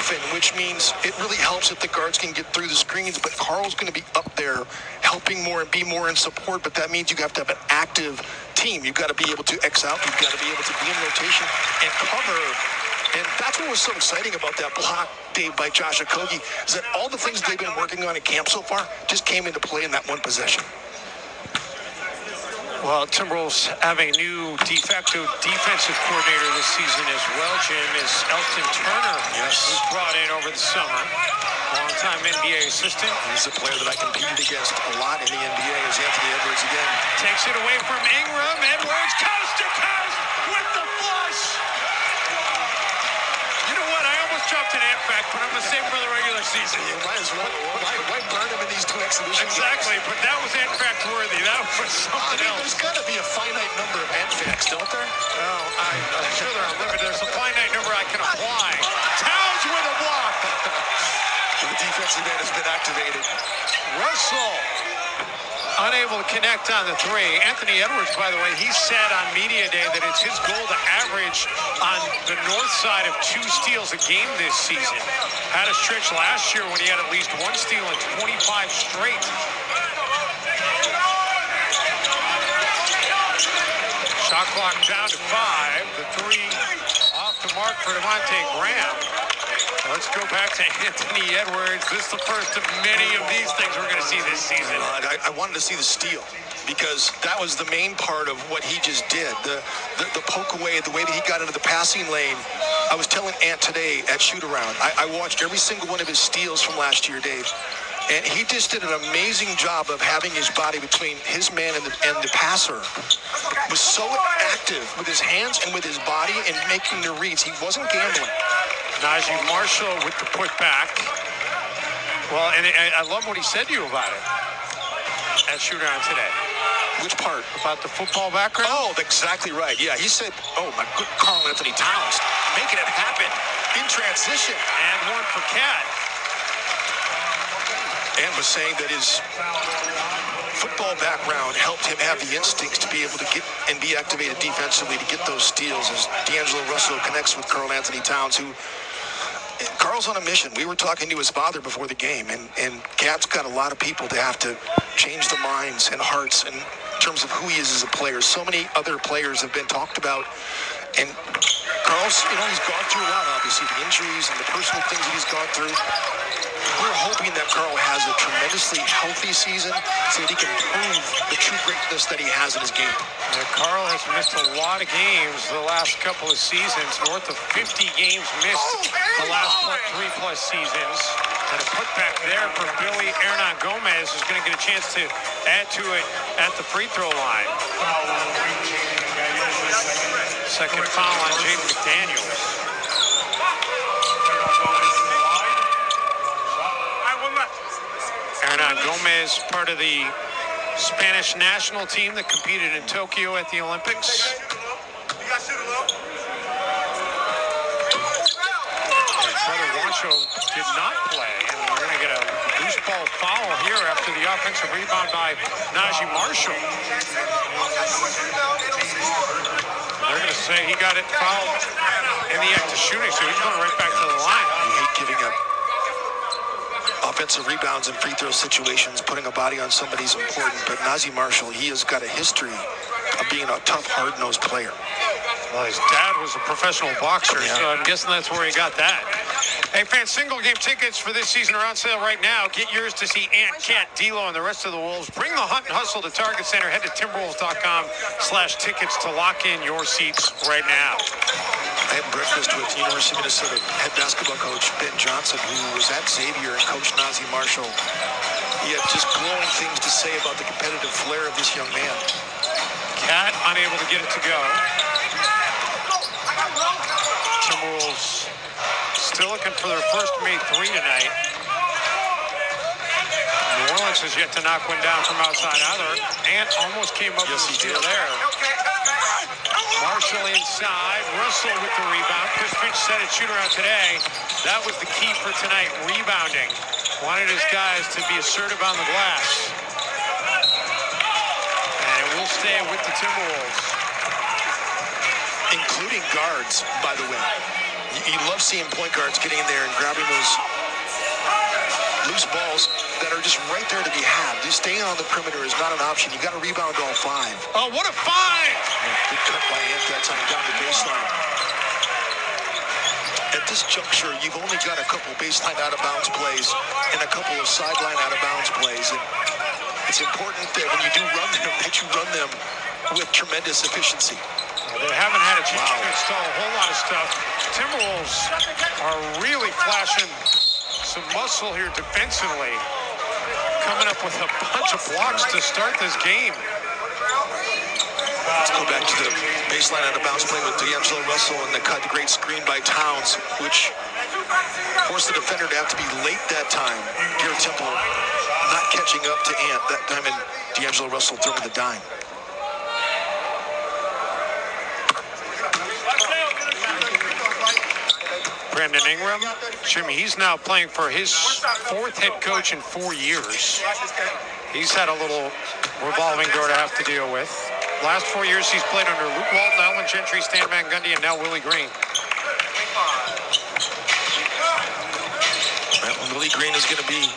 often, which means it really helps if the guards can get through the screens, but Karl's going to be up there helping more and be more in support, but that means you have to have an active team. You've got to be able to X out. You've got to be able to be in rotation and cover. And that's what was so exciting about that block, Dave, by Josh Okogie, is that all the things they've been working on in camp so far just came into play in that one possession. Well, Timberwolves have a new de facto defensive coordinator this season as well, Jim, is Elton Turner, who's brought in over the summer. Longtime NBA assistant. He's a player that I competed against a lot in the NBA as Anthony Edwards again. Takes it away from Ingram. Edwards coast to coast with the flush. You know what? I almost dropped an ant fact, but I'm going to save it for the regular season. You might as well. Why burn him in these two exhibitions? Exactly, but that was ant fact worthy. That was something else. There's got to be a finite number of ant facts, don't there? Well, I'm sure there are limited. There's a finite number I can apply. Towns with a block. The defensive end has been activated. Russell unable to connect on the three. Anthony Edwards, by the way, he said on media day that it's his goal to average on the north side of 2 steals a game this season. Had a stretch last year when he had at least 1 steal in 25 straight. Shot clock down to 5. The 3 off the mark for Devontae Graham. Let's go back to Anthony Edwards. This is the first of many of these things we're going to see this season. I wanted to see the steal because that was the main part of what he just did. The poke away, the way that he got into the passing lane. I was telling Ant today at shoot-around, I watched every single one of his steals from last year, Dave. And he just did an amazing job of having his body between his man and the passer. Was so active with his hands and with his body and making the reads. He wasn't gambling. Najee Marshall with the putback. Well, and I love what he said to you about it at shoot-around today. Which part? About the football background? Oh, exactly right. Yeah, he said, oh, my good Karl Anthony Towns, making it happen in transition. And one for Cat. And was saying that his football background helped him have the instincts to be able to get and be activated defensively to get those steals as D'Angelo Russell connects with Karl Anthony Towns, who Karl's on a mission. We were talking to his father before the game, and Cat's got a lot of people to have to change the minds and hearts in terms of who he is as a player. So many other players have been talked about, and Karl's, he's gone through a lot, obviously, the injuries and the personal things that he's gone through. We're hoping that Karl has a tremendously healthy season so that he can prove the true greatness that he has in his game. Yeah, Karl has missed a lot of games the last couple of seasons, north of 50 games missed the last 3+ seasons. And a putback there for Billy Hernan Gomez, who's going to get a chance to add to it at the free throw line. Second foul on Jaden McDaniels. Hernan Gomez, part of the Spanish national team that competed in Tokyo at the Olympics. Brother Wancho did not play, and we're going to get a loose ball foul here after the offensive rebound by Najee Marshall. They're going to say he got it fouled in the act of shooting, so he's going right back to the line. You hate giving up offensive rebounds in free throw situations. Putting a body on somebody's important, but Najee Marshall, he has got a history of being a tough, hard-nosed player. Well, his dad was a professional boxer, so I'm guessing that's where he got that. Hey, fans, single-game tickets for this season are on sale right now. Get yours to see Ant, Cat, D'Lo, and the rest of the Wolves. Bring the hunt and hustle to Target Center. Head to Timberwolves.com/tickets to lock in your seats right now. I had breakfast with University of Minnesota head basketball coach Ben Johnson, who was at Xavier and coached Najee Marshall. He had just glowing things to say about the competitive flair of this young man. Cat unable to get it to go. Timberwolves still looking for their first made 3 tonight. New Orleans has yet to knock one down from outside either. Ant almost came up with a steal there. Marshall inside. Russell with the rebound. Chris Finch said at shoot-around today, that was the key for tonight, rebounding. Wanted his guys to be assertive on the glass. And it will stay with the Timberwolves. Including guards, by the way. You love seeing point guards getting in there and grabbing those loose balls that are just right there to be had. Just staying on the perimeter is not an option. You got to rebound all 5. Oh, what a find! Good cut by Ant that time down the baseline. At this juncture, you've only got a couple baseline out-of-bounds plays and a couple of sideline out-of-bounds plays. And it's important that when you do run them, that you run them with tremendous efficiency. They haven't had a chance to install a whole lot of stuff. Timberwolves are really flashing some muscle here defensively, coming up with a bunch of blocks to start this game. Let's go back to the baseline out of bounds play with D'Angelo Russell and the cut, great screen by Towns, which forced the defender to have to be late that time. Garrett Temple not catching up to Ant that time, and D'Angelo Russell throwing the dime. Brandon Ingram, Jimmy, he's now playing for his 4th head coach in 4 years. He's had a little revolving door to have to deal with. Last 4 years, he's played under Luke Walton, Alvin Gentry, Stan Van Gundy, and now Willie Green. Well, Willie Green is going to be